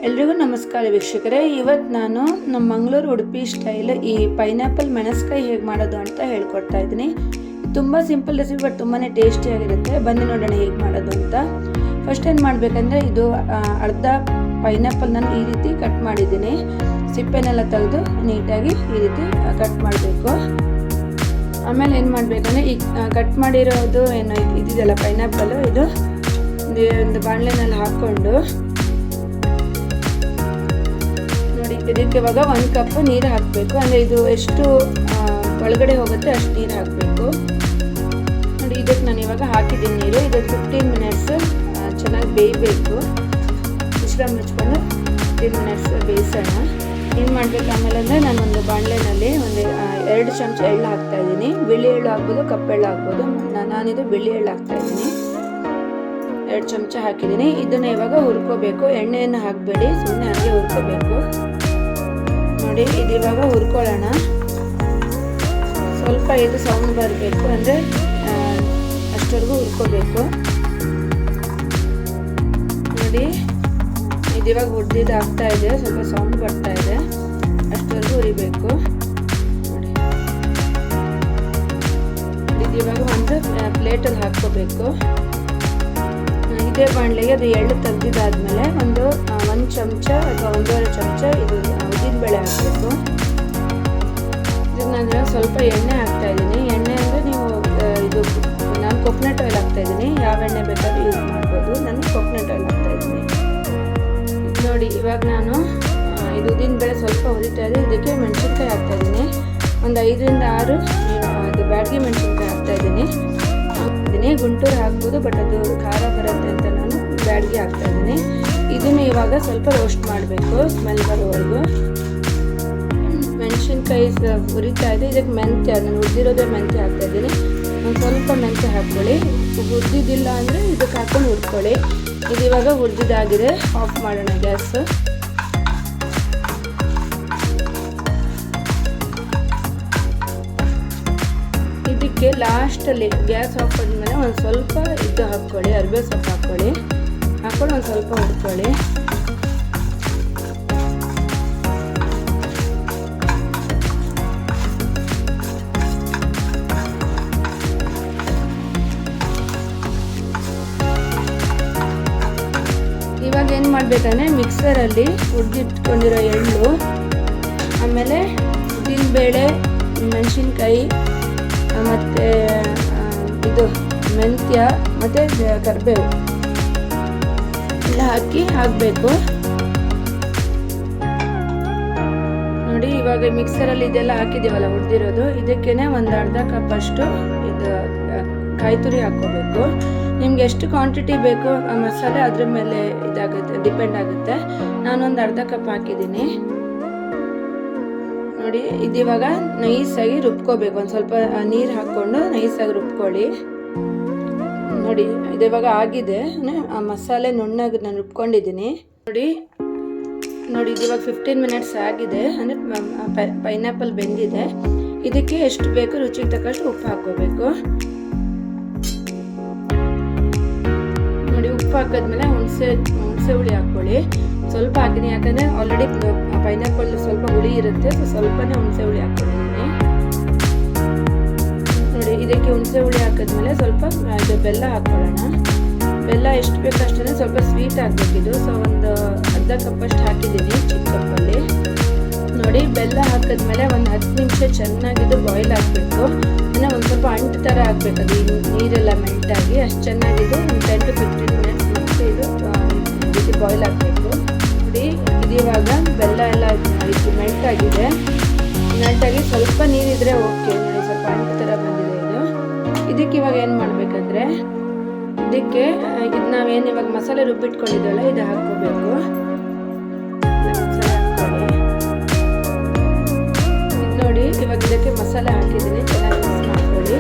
ಎಲ್ರಿಗೂ ನಮಸ್ಕಾರ ವೀಕ್ಷಕರೇ. ಇವತ್ತು ನಾನು ನಮ್ಮ ಮಂಗಳೂರು ಉಡುಪಿ ಸ್ಟೈಲ್ ಈ ಪೈನಾಪಲ್ ಮೆಣಸ್ಕಾಯಿ ಹೇಗೆ ಮಾಡೋದು ಅಂತ ಹೇಳ್ಕೊಡ್ತಾ ಇದ್ದೀನಿ. ತುಂಬ ಸಿಂಪಲ್ ರೆಸಿಪಿ ಬಟ್ ತುಂಬಾ ಟೇಸ್ಟಿಯಾಗಿರುತ್ತೆ. ಬನ್ನಿ ನೋಡೋಣ ಹೇಗೆ ಮಾಡೋದು ಅಂತ. ಫಸ್ಟ್ ಏನು ಮಾಡಬೇಕಂದ್ರೆ ಇದು ಅರ್ಧ ಪೈನಾಪಲ್ ನಾನು ಈ ರೀತಿ ಕಟ್ ಮಾಡಿದ್ದೀನಿ. ಸಿಪ್ಪೆನೆಲ್ಲ ತೆಗೆದು ನೀಟಾಗಿ ಈ ರೀತಿ ಕಟ್ ಮಾಡಬೇಕು. ಆಮೇಲೆ ಏನು ಮಾಡಬೇಕಂದ್ರೆ ಈ ಕಟ್ ಮಾಡಿರೋದು ಏನು ಇದೆಯಲ್ಲ ಪೈನಾಪಲ್ಲು, ಇದು ಒಂದು ಬಾಣಲೆನಲ್ಲಿ ಹಾಕ್ಕೊಂಡು ನೋಡಿ ಇದಕ್ಕೆ ಇವಾಗ 1 ಕಪ್ ನೀರು ಹಾಕಬೇಕು. ಅಂದರೆ ಇದು ಎಷ್ಟು ಒಳಗಡೆ ಹೋಗುತ್ತೆ ಅಷ್ಟು ನೀರು ಹಾಕಬೇಕು. ನೋಡಿ ಇದಕ್ಕೆ ನಾನು ಇವಾಗ ಹಾಕಿದ್ದೀನಿ ನೀರು. ಇದಕ್ಕೆ 15 ಮಿನಿಟ್ಸ್ ಚೆನ್ನಾಗಿ ಬೇಯಬೇಕು. ಮಿಶ್ರಣ ಮುಚ್ಕೊಂಡು 15 ಮಿನಿಟ್ಸ್ ಬೇಯಿಸೋಣ. ಏನು ಮಾಡಬೇಕು ಆಮೇಲೆ ಅಂದರೆ ನಾನು ಒಂದು ಬಾಣಲೆನಲ್ಲಿ ಒಂದು 2 ಚಮಚ ಎಳ್ಳು ಹಾಕ್ತಾಯಿದ್ದೀನಿ. ಬಿಳಿ ಎಳ್ಳು ಹಾಕ್ಬೋದು, ಕಪ್ಪೆಳ್ಳು ಹಾಕ್ಬೋದು. ನಾನಿದು ಬಿಳಿ ಎಳ್ಳು ಹಾಕ್ತಾಯಿದ್ದೀನಿ. 2 ಚಮಚ ಹಾಕಿದ್ದೀನಿ. ಇದನ್ನು ಇವಾಗ ಹುರ್ಕೋಬೇಕು. ಎಣ್ಣೆಯನ್ನು ಹಾಕಬೇಡಿ, ಸುಮ್ಮನೆ ಹಾಗೆ ಹುರ್ಕೋಬೇಕು. ನೋಡಿ ಇದು ಇವಾಗ ಹುರ್ಕೊಳ್ಳೋಣ. ಸ್ವಲ್ಪ ಇದು ಸೌಂಡ್ ಬರಬೇಕು, ಅಂದರೆ ಅಷ್ಟವರೆಗೂ ಹುರ್ಕೋಬೇಕು. ನೋಡಿ ಇದು ಇವಾಗ ಹುರಿದಿದ್ದು ಆಗ್ತಾ ಇದೆ, ಸ್ವಲ್ಪ ಸೌಂಡ್ ಬರ್ತಾ ಇದೆ, ಅಷ್ಟವರೆಗೂ ಹುರಿಬೇಕು. ನೋಡಿ ಇದು ಇವಾಗ ಒಂದು ಪ್ಲೇಟಲ್ಲಿ ಹಾಕ್ಕೋಬೇಕು. ಇದೇ ಬಾಣಲೆಗೆ ಅದು ಎಳ್ಳು ತೆಗೆದಿದ್ದಾದ್ಮೇಲೆ ಒಂದು 1 ಚಮಚ ಅಥವಾ 1.5 ಚಮಚ ಇದು ಉದ್ದಿನಬೇಳೆ ಹಾಕಬೇಕು. ಇದಕ್ಕೆ ನಾನು ಸ್ವಲ್ಪ ಎಣ್ಣೆ ಹಾಕ್ತಾ ಇದ್ದೀನಿ. ಎಣ್ಣೆ ಅಂದರೆ ನೀವು ಇದು ನಾನು ಕೊಕೊನಟ್ ಆಯಿಲ್ ಹಾಕ್ತಾ ಇದ್ದೀನಿ. ಯಾವ ಎಣ್ಣೆ ಬೇಕಾದ್ರೂ ಯೂಸ್ ಮಾಡ್ಬೋದು. ನಾನು ಕೊಕೊನಟ್ ಆಯಿಲ್ ಹಾಕ್ತಾ ಇದ್ದೀನಿ. ನೋಡಿ ಇವಾಗ ನಾನು ಇದು ಉದ್ದಿನಬೇಳೆ ಸ್ವಲ್ಪ ಹುರಿತಾ ಇದೆ. ಇದಕ್ಕೆ ಮೆಣಸಿನ್ಕಾಯಿ ಹಾಕ್ತಾ ಇದ್ದೀನಿ. ಒಂದು 5 ರಿಂದ 6 ಇದು ಬ್ಯಾಡಗಿ ಮೆಣಸಿನ್ಕಾಯಿ ಹಾಕ್ತಾ ಇದ್ದೀನಿ. ಗುಂಟೂರು ಹಾಕ್ಬೋದು, ಬಟ್ ಅದು ಖಾರ ಬರುತ್ತೆ ಅಂತ ನಾನು ಬ್ಯಾಡಗಿ ಹಾಕ್ತಾ ಇದ್ದೀನಿ. ಇದನ್ನು ಇವಾಗ ಸ್ವಲ್ಪ ರೋಸ್ಟ್ ಮಾಡಬೇಕು, ಸ್ಮೆಲ್ ಬರೋವರೆಗೂ. ಮೆಣಸಿನ್ಕಾಯಿ ಹುರಿತಾ ಇದೆ. ಇದಕ್ಕೆ ಮೆಂತ್ಯ, ನಾನು ಹುರಿದಿರೋದೇ ಮೆಂತ್ಯ ಹಾಕ್ತಾ ಇದ್ದೀನಿ. ಒಂದು ಸ್ವಲ್ಪ ಮೆಂತ್ಯ ಹಾಕ್ಕೊಳ್ಳಿ. ಹುರಿದಿದ್ದಿಲ್ಲ ಅಂದರೆ ಇದಕ್ಕೆ ಹಾಕ್ಕೊಂಡು ಹುರ್ಕೊಳ್ಳಿ. ಇದು ಇವಾಗ ಹುರಿದಿದ್ದಾಗಿದೆ. ಆಫ್ ಮಾಡೋಣ ಗ್ಯಾಸ್. ಇದಕ್ಕೆ ಲಾಸ್ಟಲ್ಲಿ ಗ್ಯಾಸ್ ಆಫ್ ಆದಮೇಲೆ ಒಂದು ಸ್ವಲ್ಪ ಇದು ಹಾಕ್ಕೊಳ್ಳಿ, ಅರಿವೆ ಸೊಪ್ಪು ಹಾಕ್ಕೊಳ್ಳಿ. ಹಾಕ್ಕೊಂಡು ಒಂದು ಸ್ವಲ್ಪ ಹುರ್ಕೊಳ್ಳಿ. ಇವಾಗ ಏನು ಮಾಡಬೇಕಂದ್ರೆ ಮಿಕ್ಸರಲ್ಲಿ ಹುರಿದಿಟ್ಕೊಂಡಿರೋ ಎಳ್ಳು, ಆಮೇಲೆ ಉದ್ದಿನಬೇಳೆ, ಮೆಣಸಿನ್ಕಾಯಿ, ಮತ್ತು ಇದು ಮೆಂತ್ಯ ಮತ್ತು ಕರಿಬೇವು ಎಲ್ಲ ಹಾಕಬೇಕು. ನೋಡಿ ಇವಾಗ ಮಿಕ್ಸರಲ್ಲಿ ಇದೆಲ್ಲ ಹಾಕಿದ್ದೀವಲ್ಲ ಹುರಿದಿರೋದು, ಇದಕ್ಕೇನೆ ಒಂದು ಅರ್ಧ ಕಪ್ ಅಷ್ಟು ಇದು ಕಾಯಿ ತುರಿ ಹಾಕ್ಕೋಬೇಕು. ನಿಮ್ಗೆ ಎಷ್ಟು ಕ್ವಾಂಟಿಟಿ ಬೇಕು ಮಸಾಲೆ ಅದ್ರ ಮೇಲೆ ಇದಾಗುತ್ತೆ, ಡಿಪೆಂಡ್ ಆಗುತ್ತೆ. ನಾನೊಂದು ಅರ್ಧ ಕಪ್ ಹಾಕಿದ್ದೀನಿ. ನೋಡಿ ಇದಿವಾಗ ನೈಸಾಗಿ ರುಬ್ಕೋಬೇಕು. ಒಂದು ಸ್ವಲ್ಪ ನೀರು ಹಾಕ್ಕೊಂಡು ನೈಸಾಗಿ ರುಬ್ಕೊಳ್ಳಿ. ನೋಡಿ ಇದಿವಾಗ ಆಗಿದೆ. ಆ ಮಸಾಲೆ ನುಣ್ಣಗೆ ನಾನು ರುಬ್ಕೊಂಡಿದ್ದೀನಿ. ನೋಡಿ ಇದಿವಾಗ 15 ಮಿನಿಟ್ಸ್ ಆಗಿದೆ. ಅಂದರೆ ಪೈನಾಪಲ್ ಬೆಂದಿದೆ. ಇದಕ್ಕೆ ಎಷ್ಟು ಬೇಕು ರುಚಿಗೆ ತಕ್ಕಷ್ಟು ಉಪ್ಪು ಹಾಕ್ಕೋಬೇಕು. ನೋಡಿ ಉಪ್ಪು ಹಾಕಿದ್ಮೇಲೆ ಹುಣಸೆ ಹುಳಿ ಹಾಕ್ಕೊಳ್ಳಿ. ಸ್ವಲ್ಪ ಹಾಕಿದ್ದೀನಿ, ಯಾಕಂದರೆ ಆಲ್ರೆಡಿ ಪೈನಾಪಲ್ ಸ್ವಲ್ಪ ಹುಳಿ ಇರುತ್ತೆ. ಸ್ವಲ್ಪನೇ ಹುಣಸೆ ಹುಳಿ ಹಾಕ್ಕೊಂಡಿದ್ದೀನಿ. ನೋಡಿ ಇದಕ್ಕೆ ಹುಣಸೆ ಹುಳಿ ಹಾಕಿದ್ಮೇಲೆ ಸ್ವಲ್ಪ ಇದು ಬೆಲ್ಲ ಹಾಕ್ಕೊಳ್ಳೋಣ. ಬೆಲ್ಲ ಎಷ್ಟು ಬೇಕು ಅಷ್ಟೇ, ಸ್ವಲ್ಪ ಸ್ವೀಟ್ ಆಗಬೇಕಿದು. ಸೊ ಒಂದು ಅರ್ಧ ಕಪ್ಪಷ್ಟು ಹಾಕಿದ್ದೀನಿ, ಚಿಕ್ಕ ಕಪ್ಪಲ್ಲಿ. ನೋಡಿ ಬೆಲ್ಲ ಹಾಕಿದ್ಮೇಲೆ ಒಂದು 10 ನಿಮಿಷ ಚೆನ್ನಾಗಿದ್ದು ಬಾಯ್ಲ್ ಆಗಬೇಕು. ಅಂದರೆ ಒಂದು ಸ್ವಲ್ಪ ಅಂಟು ಥರ ಆಗಬೇಕು, ಅದು ನೀರೆಲ್ಲ ಮೆಲ್ಟಾಗಿ ಅಷ್ಟು ಚೆನ್ನಾಗಿದ್ದು ಒಂದು 10 to 15 ಮಿನಿಟ್ಸ್ ಮತ್ತೆ ಇದು ಬಾಯ್ಲ್ ಆಗಬೇಕು. ನೋಡಿ ಇದಿವಾಗ ಬೆಲ್ಲ ಎಲ್ಲ ಇದು ಮೆಲ್ಟಾಗಿದೆ. ಮೆಲ್ಟಾಗಿ ಸ್ವಲ್ಪ ನೀರಿದ್ರೆ ಓಕೆ. ನೋಡಿ ಸ್ವಲ್ಪ ಅಂಟು ಥರ ಬಂದಿದೆ ಇದು. ಇದಕ್ಕೆ ಇವಾಗ ಏನು ಮಾಡಬೇಕಂದ್ರೆ ಇದಕ್ಕೆ ಇದು ನಾವೇನು ಇವಾಗ ಮಸಾಲೆ ರುಬ್ಬಿಟ್ಕೊಂಡಿದ್ದಲ್ಲ ಇದು ಹಾಕ್ಕೋಬೇಕು. ಮಸಾಲೆ ಹಾಕ್ಕೊಳ್ಳಿ. ಇದು ನೋಡಿ ಇವಾಗ ಇದಕ್ಕೆ ಮಸಾಲೆ ಹಾಕಿದ್ದೀನಿ, ಚೆನ್ನಾಗಿ ಮಿಕ್ಸ್ ಮಾಡ್ಕೊಳ್ಳಿ.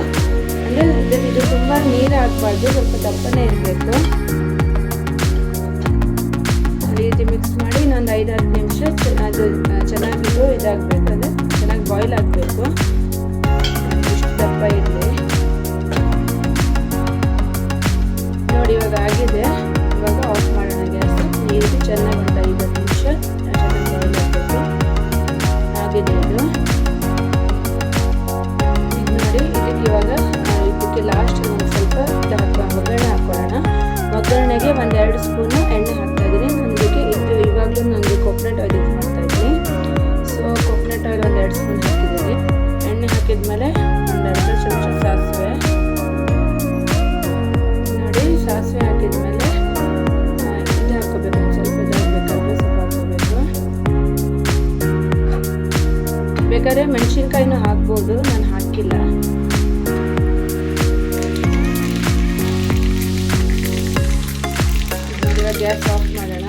ಅಂದರೆ ಇದು ತುಂಬ ನೀರು ಹಾಕಬಾರ್ದು, ಸ್ವಲ್ಪ ದಪ್ಪನೇ ಇರಬೇಕು. ಈ ರೀತಿ ಮಿಕ್ಸ್ ಮಾಡಿ ಇನ್ನೊಂದು 5-10 ನಿಮಿಷ ಅದು ಚೆನ್ನಾಗಿದ್ದು ಇದಾಗಬೇಕು, ಅಂದರೆ ಚೆನ್ನಾಗಿ ಬಾಯ್ಲ್ ಆಗಬೇಕು. ಇಷ್ಟು ದಪ್ಪ ಇರಲಿ. ನೋಡಿ ಇವಾಗ ಆಗಿದೆ. ಇವಾಗ ಆಫ್ ಮಾಡೋಣ ಗ್ಯಾಸ್. ನೀರು ಚೆನ್ನಾಗಿ ಒಂದು 5 ನಿಮಿಷ ಆಮೇಲೆ ಒಂದೆರಡು ಚಮಚ ಸಾಸಿವೆ ನೋಡಿ. ಸಾಸಿವೆ ಹಾಕಿದ್ಮೇಲೆ ಇದು ಹಾಕೋಬೇಕು, ಸ್ವಲ್ಪ ಇದಾಗಬೇಕಲ್ವ, ಸ್ವಲ್ಪ ಹಾಕೋಬೇಕು. ಬೇಕಾದ್ರೆ ಮೆಣಸಿನ್ಕಾಯಿನೂ ಹಾಕ್ಬೋದು, ನಾನು ಹಾಕಿಲ್ಲ. ಗ್ಯಾಸ್ ಆಫ್ ಮಾಡೋಣ.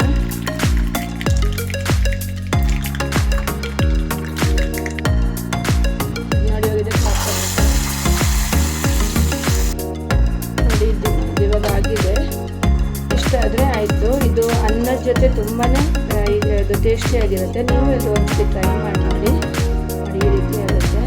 ನೋಡಿ ಇದಕ್ಕೆ ಹಾಕೋಬೇಕು. ನೋಡಿ ಇವಾಗ ಆಗಿದೆ. ಇಷ್ಟ ಆದರೆ ಆಯಿತು. ಇದು ಅನ್ನದ ಜೊತೆ ತುಂಬಾ ಇದು ಟೇಸ್ಟಿಯಾಗಿರುತ್ತೆ. ನೀವು ಇದು ಒಂದ್ಸತಿ ಟ್ರೈ ಮಾಡಿ ನೋಡಿ. ಈ ರೀತಿ ಆಗುತ್ತೆ.